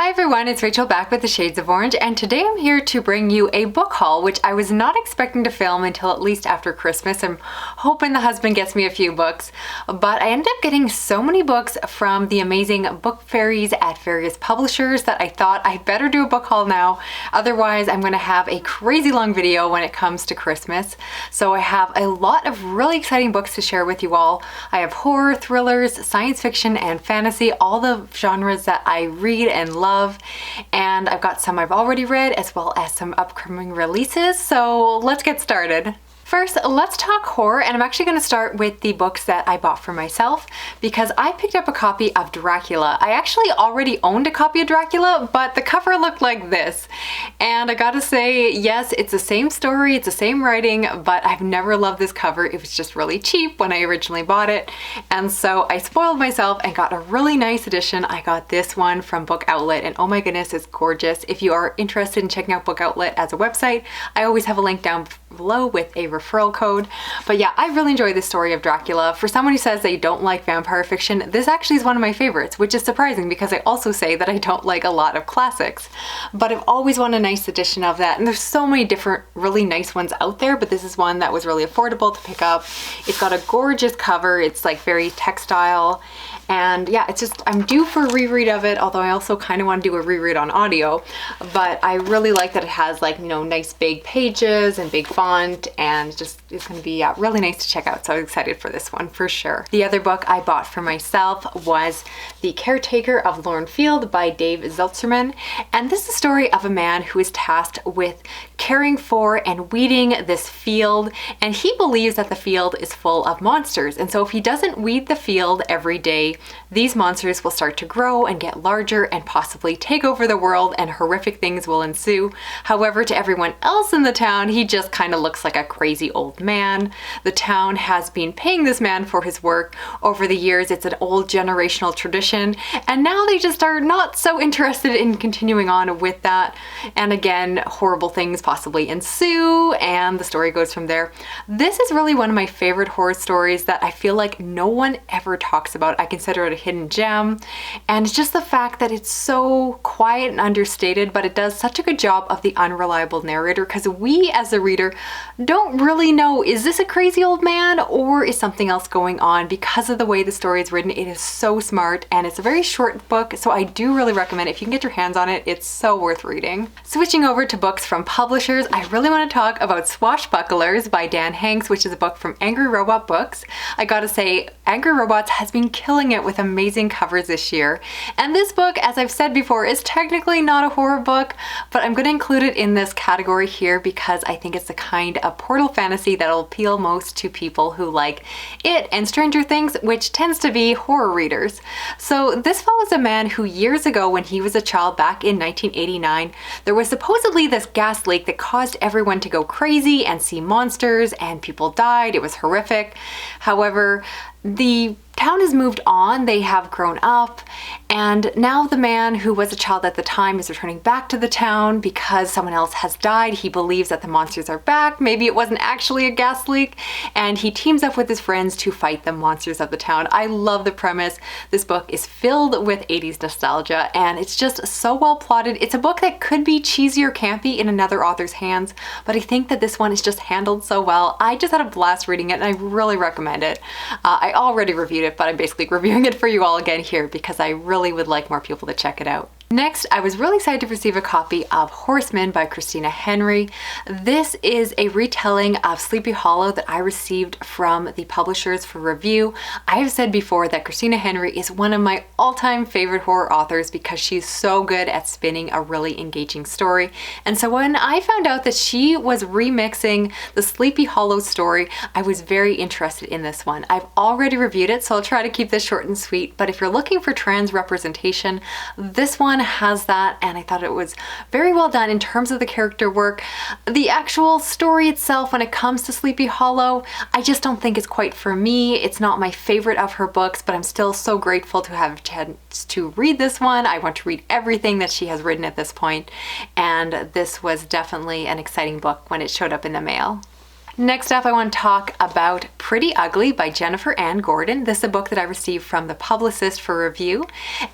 Hi everyone, it's Rachel back with the Shades of Orange, and today I'm here to bring you a book haul, which I was not expecting to film until at least after Christmas. I'm hoping the husband gets me a few books, but I ended up getting so many books from the amazing book fairies at various publishers that I thought I better do a book haul now. Otherwise, I'm going to have a crazy long video when it comes to Christmas. So I have a lot of really exciting books to share with you all. I have horror, thrillers, science fiction, and fantasy, all the genres that I read and love. And I've got some I've already read as well as some upcoming releases, so let's get started. First, let's talk horror, and I'm actually going to start with the books that I bought for myself because I picked up a copy of Dracula. I actually already owned a copy of Dracula, but the cover looked like this. And I gotta say, yes, it's the same story, it's the same writing, but I've never loved this cover. It was just really cheap when I originally bought it. And so I spoiled myself and got a really nice edition. I got this one from Book Outlet, and oh my goodness, it's gorgeous. If you are interested in checking out Book Outlet as a website, I always have a link down below with a referral code. But yeah, I really enjoy the story of Dracula. For someone who says they don't like vampire fiction, this actually is one of my favorites, which is surprising because I also say that I don't like a lot of classics. But I've always wanted a nice edition of that, and there's so many different really nice ones out there, but this is one that was really affordable to pick up. It's got a gorgeous cover, it's like very textile, and yeah, it's just, I'm due for a reread of it, although I also kind of want to do a reread on audio. But I really like that it has, like, you know, nice big pages and big font, and just it's going to be really nice to check out. So I'm excited for this one for sure. The other book I bought for myself was The Caretaker of Lornfield by Dave Zeltzerman. And this is the story of a man who is tasked with caring for and weeding this field, and he believes that the field is full of monsters. And so if he doesn't weed the field every day, these monsters will start to grow and get larger and possibly take over the world, and horrific things will ensue. However, to everyone else in the town, he just kind of looks like a crazy old man. The town has been paying this man for his work over the years. It's an old generational tradition, and now they just are not so interested in continuing on with that. And again, horrible things possibly ensue, and the story goes from there. This is really one of my favorite horror stories that I feel like no one ever talks about. I consider it a hidden gem, and it's just the fact that it's so quiet and understated, but it does such a good job of the unreliable narrator, because we as the reader don't really know, is this a crazy old man or is something else going on? Because of the way the story is written, it is so smart, and it's a very short book, so I do really recommend it. If you can get your hands on it, it's so worth reading. Switching over to books from publishers, I really want to talk about Swashbucklers by Dan Hanks, which is a book from Angry Robot Books. I gotta say, Angry Robots has been killing it with amazing covers this year. And this book, as I've said before, is technically not a horror book, but I'm going to include it in this category here because I think it's the kind of portal fantasy that'll appeal most to people who like it and Stranger Things, which tends to be horror readers. So this follows a man who years ago, when he was a child back in 1989, there was supposedly this gas leak that caused everyone to go crazy and see monsters, and people died. It was horrific. However, the town has moved on, they have grown up, and now the man who was a child at the time is returning back to the town because someone else has died. He believes that the monsters are back. Maybe it wasn't actually a gas leak, and he teams up with his friends to fight the monsters of the town. I love the premise. This book is filled with 80s nostalgia, and it's just so well plotted. It's a book that could be cheesy or campy in another author's hands, but I think that this one is just handled so well. I just had a blast reading it, and I really recommend it. I already reviewed it, but I'm basically reviewing it for you all again here because I really would like more people to check it out. Next, I was really excited to receive a copy of Horseman by Christina Henry. This is a retelling of Sleepy Hollow that I received from the publishers for review. I have said before that Christina Henry is one of my all-time favorite horror authors because she's so good at spinning a really engaging story. And so when I found out that she was remixing the Sleepy Hollow story, I was very interested in this one. I've already reviewed it, so I'll try to keep this short and sweet, but if you're looking for trans representation, this one has that, and I thought it was very well done in terms of the character work. The actual story itself, when it comes to Sleepy Hollow, I just don't think it's quite for me. It's not my favorite of her books, but I'm still so grateful to have a chance to read this one. I want to read everything that she has written at this point, and this was definitely an exciting book when it showed up in the mail. Next up, I want to talk about Pretty Ugly by Jennifer Ann Gordon. This is a book that I received from the publicist for review.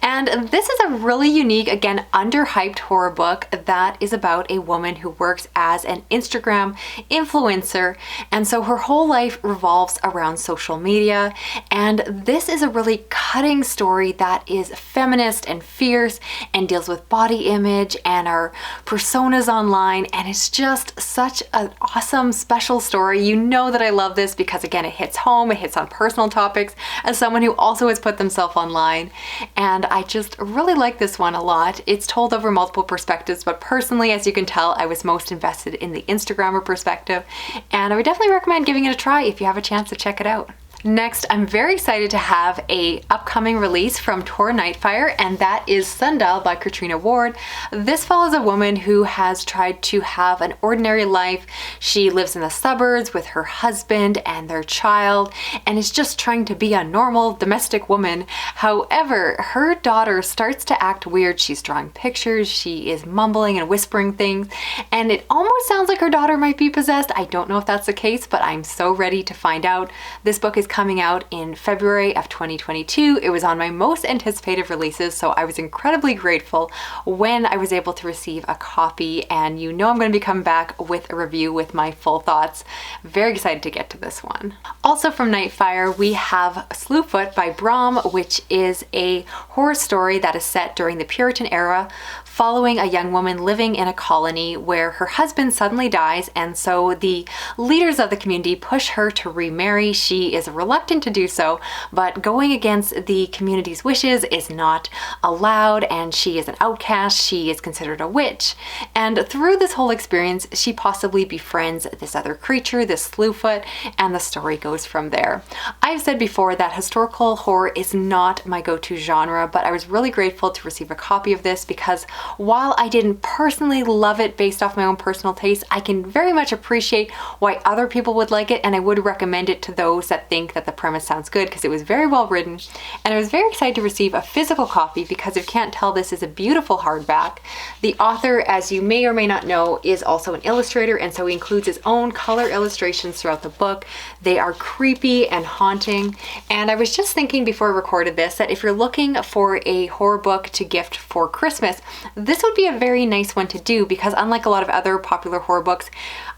And this is a really unique, again, underhyped horror book that is about a woman who works as an Instagram influencer. And so her whole life revolves around social media. And this is a really cutting story that is feminist and fierce and deals with body image and our personas online. And it's just such an awesome, special story. You know that I love this because, again, it hits home, it hits on personal topics as someone who also has put themselves online. And I just really like this one a lot. It's told over multiple perspectives, but personally, as you can tell, I was most invested in the Instagrammer perspective. And I would definitely recommend giving it a try if you have a chance to check it out. Next, I'm very excited to have a upcoming release from Tor Nightfire, and that is Sundial by Katrina Ward. This follows a woman who has tried to have an ordinary life. She lives in the suburbs with her husband and their child, and is just trying to be a normal domestic woman. However, her daughter starts to act weird. She's drawing pictures, she is mumbling and whispering things, and it almost sounds like her daughter might be possessed. I don't know if that's the case, but I'm so ready to find out. This book is coming out in February of 2022. It was on my most anticipated releases, so I was incredibly grateful when I was able to receive a copy, and you know I'm going to be coming back with a review with my full thoughts. Very excited to get to this one. Also from Nightfire, we have Slewfoot by Brom, which is a horror story that is set during the Puritan era, following a young woman living in a colony where her husband suddenly dies, and so the leaders of the community push her to remarry. She is reluctant to do so, but going against the community's wishes is not allowed, and she is an outcast. She is considered a witch. And through this whole experience, she possibly befriends this other creature, this Slewfoot, and the story goes from there. I've said before that historical horror is not my go-to genre, but I was really grateful to receive a copy of this because while I didn't personally love it based off my own personal taste, I can very much appreciate why other people would like it, and I would recommend it to those that think that the premise sounds good because it was very well written. And I was very excited to receive a physical copy because if you can't tell, this is a beautiful hardback. The author, as you may or may not know, is also an illustrator, and so he includes his own color illustrations throughout the book. They are creepy and haunting, and I was just thinking before I recorded this that if you're looking for a horror book to gift for Christmas, this would be a very nice one to do because unlike a lot of other popular horror books,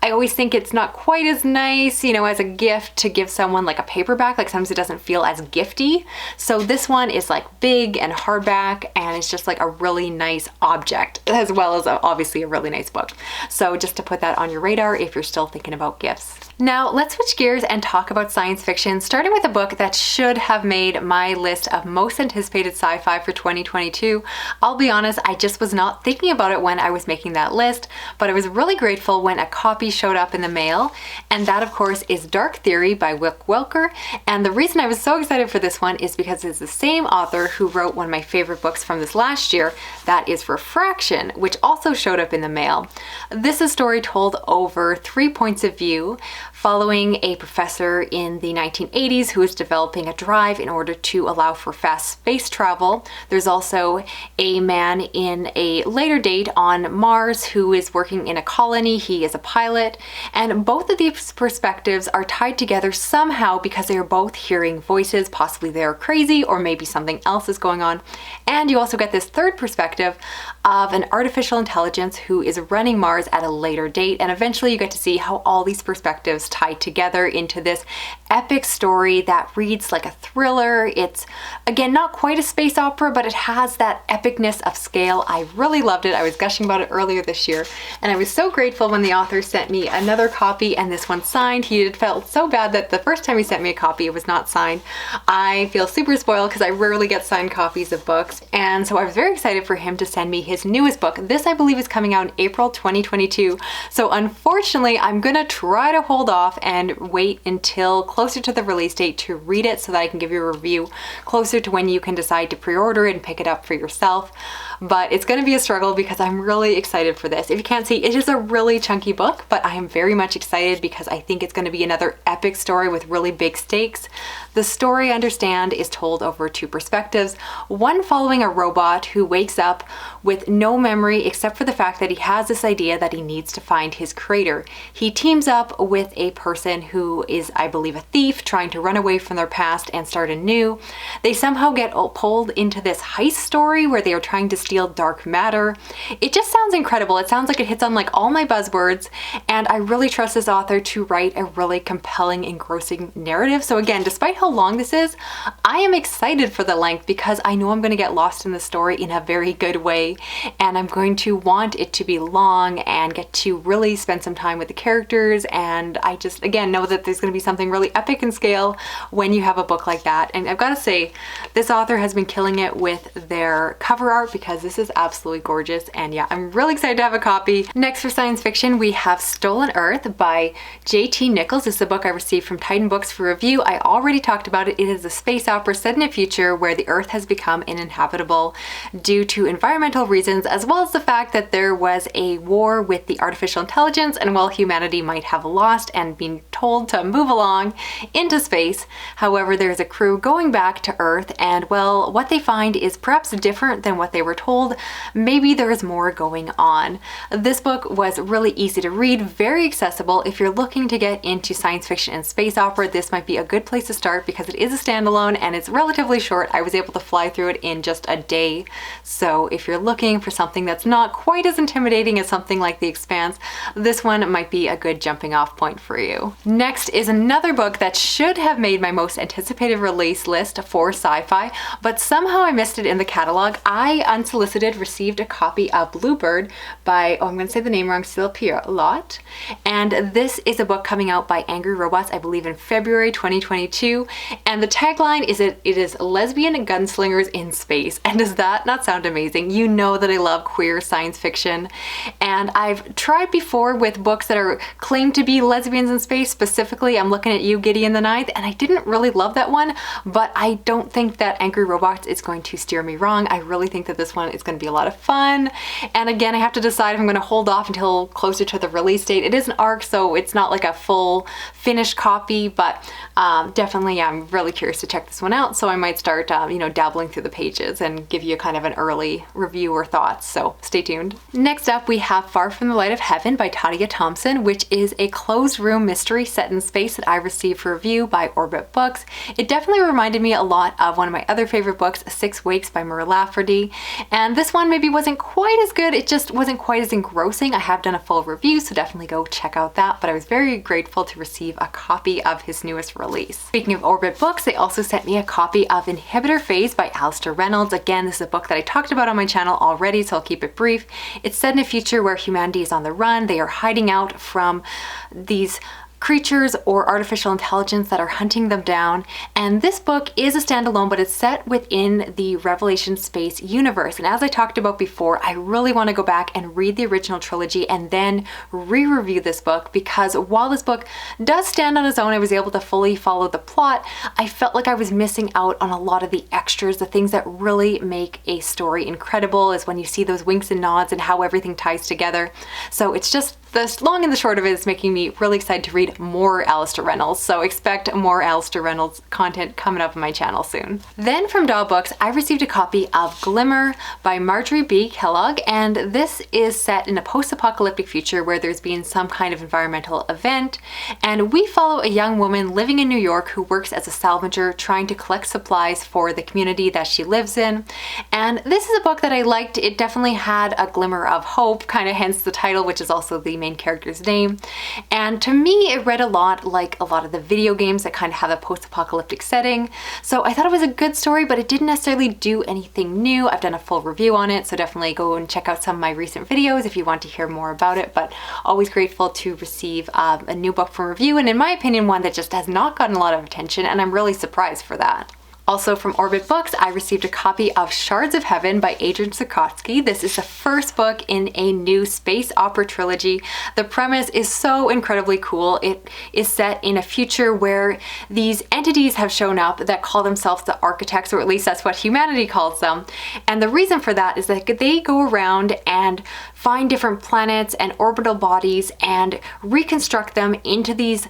I always think it's not quite as nice, you know, as a gift to give someone like a paperback. Like sometimes it doesn't feel as gifty. So this one is like big and hardback, and it's just like a really nice object, as well as obviously a really nice book. So just to put that on your radar if you're still thinking about gifts. Now let's switch gears and talk about science fiction, starting with a book that should have made my list of most anticipated sci-fi for 2022. I'll be honest, I just was not thinking about it when I was making that list, but I was really grateful when a copy showed up in the mail, and that of course is Dark Theory by Wick Welker. And the reason I was so excited for this one is because it's the same author who wrote one of my favorite books from this last year, that is Refraction, which also showed up in the mail. This is a story told over 3 points of view, following a professor in the 1980s who is developing a drive in order to allow for fast space travel. There's also a man in a later date on Mars who is working in a colony. He is a pilot, and both of these perspectives are tied together somehow because they are both hearing voices. Possibly they're crazy, or maybe something else is going on. And you also get this third perspective of an artificial intelligence who is running Mars at a later date, and eventually you get to see how all these perspectives tie together into this epic story that reads like a thriller. It's, again, not quite a space opera, but it has that epicness of scale. I really loved it. I was gushing about it earlier this year, and I was so grateful when the author sent me another copy, and this one signed. He had felt so bad that the first time he sent me a copy, it was not signed. I feel super spoiled because I rarely get signed copies of books, and so I was very excited for him to send me his newest book. This, I believe, is coming out in April 2022, so unfortunately, I'm gonna try to hold off and wait until closer to the release date to read it so that I can give you a review closer to when you can decide to pre-order it and pick it up for yourself. but it's going to be a struggle because I'm really excited for this. If you can't see, it is a really chunky book, but I am very much excited because I think it's going to be another epic story with really big stakes. The story, I understand, is told over two perspectives, one following a robot who wakes up with no memory except for the fact that he has this idea that he needs to find his creator. He teams up with a person who is, I believe, a thief trying to run away from their past and start anew. They somehow get pulled into this heist story where they are trying to steal dark matter. It just sounds incredible. It sounds like it hits on like all my buzzwords, and I really trust this author to write a really compelling, engrossing narrative. So again, despite how long this is, I am excited for the length because I know I'm going to get lost in the story in a very good way, and I'm going to want it to be long and get to really spend some time with the characters. And I just, again, know that there's going to be something really epic in scale when you have a book like that. And I've got to say, this author has been killing it with their cover art because this is absolutely gorgeous. And yeah, I'm really excited to have a copy. Next for science fiction, we have Stolen Earth by J.T. Nichols. This is a book I received from Titan Books for review. I already talked about it. It is a space opera set in a future where the Earth has become uninhabitable due to environmental reasons, as well as the fact that there was a war with the artificial intelligence, and while humanity might have lost and been told to move along into space, however, there's a crew going back to Earth, and well, what they find is perhaps different than what they were told. Maybe there is more going on. This book was really easy to read, very accessible. If you're looking to get into science fiction and space opera, this might be a good place to start because it is a standalone and it's relatively short. I was able to fly through it in just a day. So if you're looking for something that's not quite as intimidating as something like The Expanse, this one might be a good jumping off point for you. Next is another book that should have made my most anticipated release list for sci-fi, but somehow I missed it in the catalog. I, unsolicited, received a copy of Bluebird by, oh, I'm going to say the name wrong, Lot. And this is a book coming out by Angry Robots, I believe in February 2022. And the tagline is it is lesbian gunslingers in space. And does that not sound amazing? You know that I love queer science fiction. And I've tried before with books that are claimed to be lesbians in space. Specifically, I'm looking at you, Gideon the Ninth, and I didn't really love that one, but I don't think that Angry Robots is going to steer me wrong. I really think that this one is going to be a lot of fun. And again, I have to decide if I'm going to hold off until closer to the release date. It is an ARC, so it's not like a full finished copy, but definitely I'm really curious to check this one out. So I might start, dabbling through the pages and give you kind of an early review or thoughts. So stay tuned. Next up, we have Far From the Light of Heaven by Tadia Thompson, which is a closed room mystery set in space that I received for review by Orbit Books. It definitely reminded me a lot of one of my other favorite books, 6 Weeks by Mur Lafferty. And this one maybe wasn't quite as good. It just wasn't quite as engrossing. I have done a full review, so definitely go check out that. But I was very grateful to receive a copy of his newest release. Speaking of Orbit Books, they also sent me a copy of Inhibitor Phase by Alistair Reynolds. Again, this is a book that I talked about on my channel already, so I'll keep it brief. It's set in a future where humanity is on the run. They are hiding out from these creatures or artificial intelligence that are hunting them down. And this book is a standalone, but it's set within the Revelation Space universe. And as I talked about before, I really want to go back and read the original trilogy and then re-review this book, because while this book does stand on its own, I was able to fully follow the plot, I felt like I was missing out on a lot of the extras, the things that really make a story incredible is when you see those winks and nods and how everything ties together. So it's just, the long and the short of it is making me really excited to read more Alistair Reynolds, so expect more Alistair Reynolds content coming up on my channel soon. Then from Doll Books, I received a copy of Glimmer by Marjorie B. Kellogg, and this is set in a post-apocalyptic future where there's been some kind of environmental event, and we follow a young woman living in New York who works as a salvager trying to collect supplies for the community that she lives in. And this is a book that I liked. It definitely had a glimmer of hope, kind of hence the title, which is also the main character's name. And to me, it read a lot like a lot of the video games that kind of have a post-apocalyptic setting. So I thought it was a good story, but it didn't necessarily do anything new. I've done a full review on it, so definitely go and check out some of my recent videos if you want to hear more about it. But always grateful to receive a new book for review, and in my opinion, one that just has not gotten a lot of attention, and I'm really surprised for that. Also from Orbit Books, I received a copy of Shards of Heaven by Adrian Zukoski. This is the first book in a new space opera trilogy. The premise is so incredibly cool. It is set in a future where these entities have shown up that call themselves the architects, or at least that's what humanity calls them. And the reason for that is that they go around and find different planets and orbital bodies and reconstruct them into these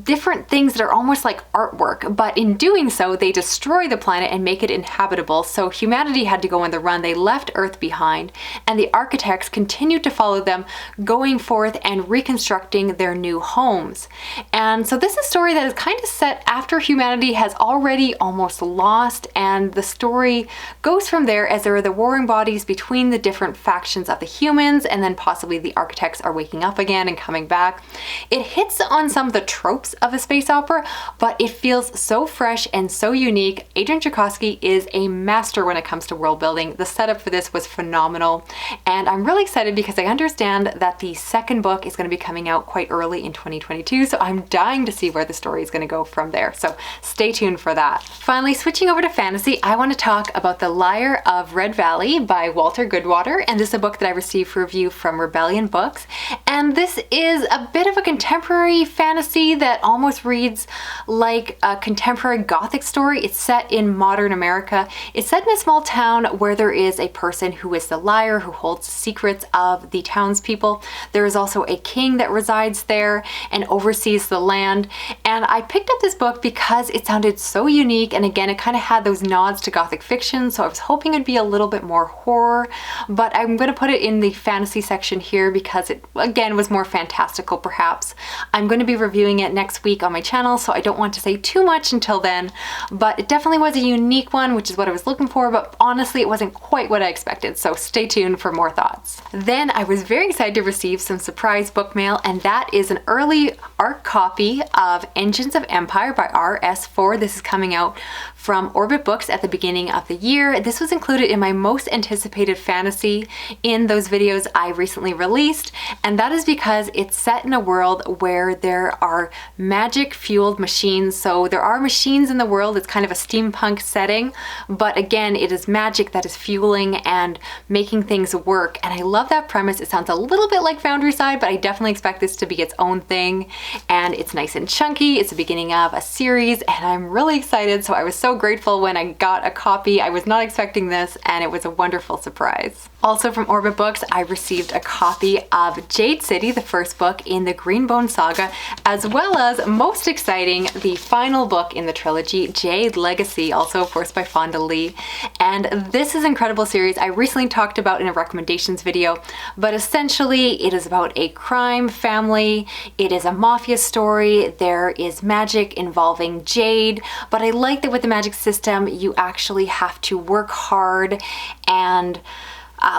different things that are almost like artwork, but in doing so they destroy the planet and make it inhabitable. So humanity had to go on the run. They left Earth behind, and the architects continued to follow them, going forth and reconstructing their new homes. And so this is a story that is kind of set after humanity has already almost lost, and the story goes from there as there are the warring bodies between the different factions of the humans, and then possibly the architects are waking up again and coming back. It hits on some of the tropes of a space opera, but it feels so fresh and so unique. Adrian Zukoski is a master when it comes to world building. The setup for this was phenomenal, and I'm really excited because I understand that the second book is going to be coming out quite early in 2022, so I'm dying to see where the story is going to go from there, so stay tuned for that. Finally, switching over to fantasy, I want to talk about The Liar of Red Valley by Walter Goodwater, and this is a book that I received for review from Rebellion Books, and this is a bit of a contemporary fantasy that almost reads like a contemporary Gothic story. It's set in modern America. It's set in a small town where there is a person who is the liar, who holds the secrets of the townspeople. There is also a king that resides there and oversees the land. And I picked up this book because it sounded so unique, and again, it kind of had those nods to Gothic fiction, so I was hoping it'd be a little bit more horror, but I'm going to put it in the fantasy section here because it, again, was more fantastical perhaps. I'm going to be reviewing it next week on my channel, so I don't want to say too much until then, but it definitely was a unique one, which is what I was looking for, but honestly it wasn't quite what I expected, so stay tuned for more thoughts. Then I was very excited to receive some surprise book mail, and that is an early art copy of Engines of Empire by RS4. This is coming out from Orbit Books at the beginning of the year. This was included in my most anticipated fantasy in those videos I recently released, and that is because it's set in a world where there are magic fueled machines. So there are machines in the world. It's kind of a steampunk setting, but again, it is magic that is fueling and making things work. And I love that premise. It sounds a little bit like Foundry Side, but I definitely expect this to be its own thing. And it's nice and chunky. It's the beginning of a series, and I'm really excited. So I was so grateful when I got a copy. I was not expecting this, and it was a wonderful surprise. Also from Orbit Books, I received a copy of Jade City, the first book in the Greenbone saga, as well as, most exciting, the final book in the trilogy, Jade Legacy, also of course by Fonda Lee. And this is an incredible series I recently talked about in a recommendations video, but essentially it is about a crime family. It is a mafia story. There is magic involving jade, but I like that with the magic system you actually have to work hard and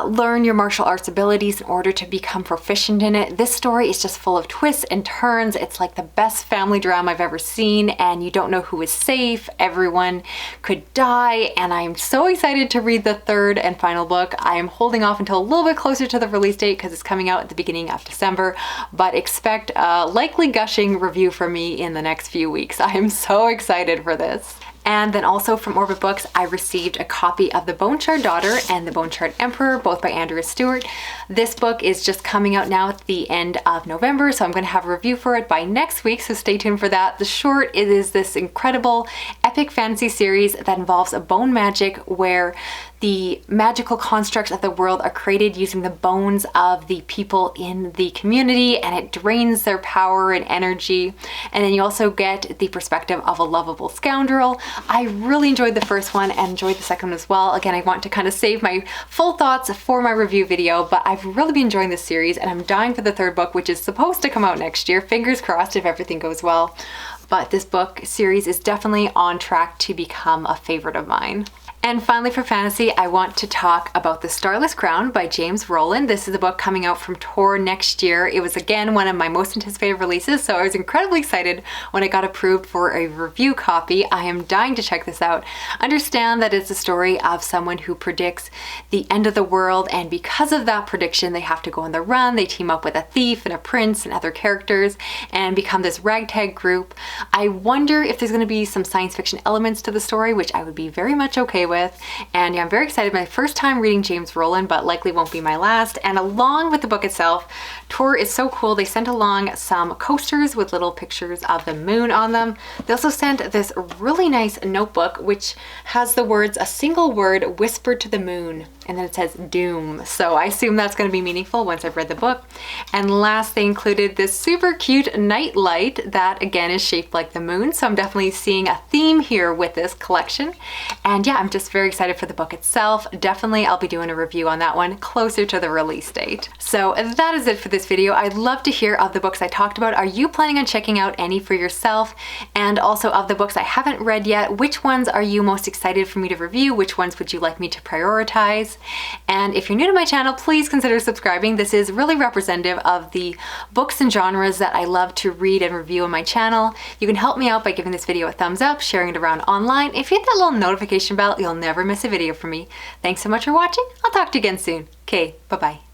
learn your martial arts abilities in order to become proficient in it. This story is just full of twists and turns. It's like the best family drama I've ever seen, and you don't know who is safe. Everyone could die, and I'm so excited to read the third and final book. I am holding off until a little bit closer to the release date because it's coming out at the beginning of December, but expect a likely gushing review from me in the next few weeks. I am so excited for this. And then also from Orbit Books, I received a copy of The Bone Shard Daughter and The Bone Shard Emperor, both by Andrea Stewart. This book is just coming out now at the end of November, so I'm going to have a review for it by next week, so stay tuned for that. The short, it is this incredible epic fantasy series that involves a bone magic where the magical constructs of the world are created using the bones of the people in the community, and it drains their power and energy. And then you also get the perspective of a lovable scoundrel. I really enjoyed the first one and enjoyed the second one as well. Again, I want to kind of save my full thoughts for my review video, but I've really been enjoying this series, and I'm dying for the third book, which is supposed to come out next year. Fingers crossed if everything goes well. But this book series is definitely on track to become a favorite of mine. And finally, for fantasy, I want to talk about The Starless Crown by James Rowland. This is a book coming out from Tor next year. It was again one of my most anticipated releases, so I was incredibly excited when I got approved for a review copy. I am dying to check this out. Understand that it's a story of someone who predicts the end of the world, and because of that prediction, they have to go on the run. They team up with a thief and a prince and other characters and become this ragtag group. I wonder if there's going to be some science fiction elements to the story, which I would be very much okay with. And yeah, I'm very excited. My first time reading James Rowland, but likely won't be my last. And along with the book itself, Tor is so cool. They sent along some coasters with little pictures of the moon on them. They also sent this really nice notebook, which has the words, "a single word whispered to the moon," and then it says doom. So I assume that's going to be meaningful once I've read the book. And last, they included this super cute night light that again is shaped like the moon. So I'm definitely seeing a theme here with this collection. And yeah, I'm just very excited for the book itself. Definitely I'll be doing a review on that one closer to the release date. So that is it for this video. I'd love to hear of the books I talked about. Are you planning on checking out any for yourself? And also of the books I haven't read yet, which ones are you most excited for me to review? Which ones would you like me to prioritize? And if you're new to my channel, please consider subscribing. This is really representative of the books and genres that I love to read and review on my channel. You can help me out by giving this video a thumbs up, sharing it around online. If you hit that little notification bell, you'll never miss a video from me. Thanks so much for watching. I'll talk to you again soon. Okay, bye-bye.